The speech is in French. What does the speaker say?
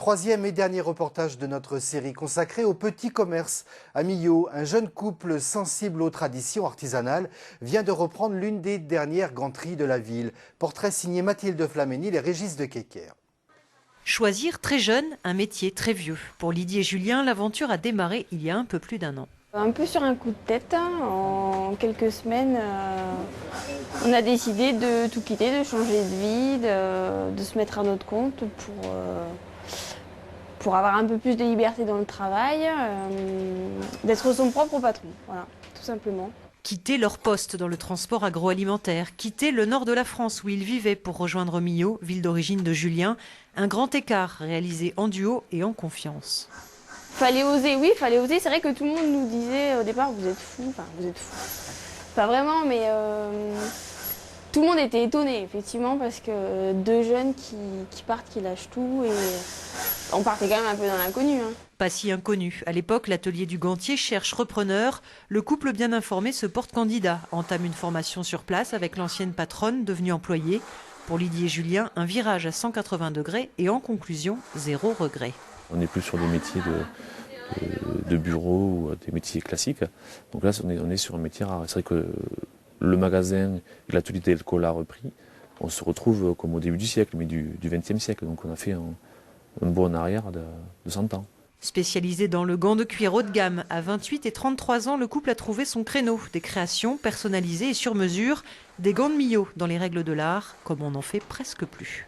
Troisième et dernier reportage de notre série consacrée au petit commerce. À Millau, un jeune couple sensible aux traditions artisanales vient de reprendre l'une des dernières ganteries de la ville. Portrait signé Mathilde Flaménil et Régis de Kecker. Choisir très jeune un métier très vieux. Pour Lydie et Julien, l'aventure a démarré il y a un peu plus d'1 an. Un peu sur un coup de tête, en quelques semaines, on a décidé de tout quitter, de changer de vie, de se mettre à notre compte pour avoir un peu plus de liberté dans le travail, d'être son propre patron, voilà, tout simplement. Quitter leur poste dans le transport agroalimentaire, quitter le nord de la France où ils vivaient pour rejoindre Millau, ville d'origine de Julien. Un grand écart réalisé en duo et en confiance. Fallait oser, oui, fallait oser. C'est vrai que tout le monde nous disait au départ, vous êtes fous, enfin vous êtes fous. Pas vraiment, mais tout le monde était étonné, effectivement, parce que deux jeunes qui partent, qui lâchent tout, et on partait quand même un peu dans l'inconnu. Pas si inconnu. À l'époque, l'atelier du gantier cherche repreneur. Le couple bien informé se porte candidat, entame une formation sur place avec l'ancienne patronne devenue employée. Pour Lydie et Julien, un virage à 180 degrés et en conclusion, 0 regret. On n'est plus sur des métiers de bureau ou des métiers classiques. Donc là, on est sur un métier rare. C'est vrai que le magasin et l'atelier Delcola a repris. On se retrouve comme au début du siècle, mais du XXe siècle. Donc on a fait un bond en arrière de 100 ans. Spécialisé dans le gant de cuir haut de gamme, à 28 et 33 ans, le couple a trouvé son créneau. Des créations personnalisées et sur mesure, des gants de Millau dans les règles de l'art, comme on n'en fait presque plus.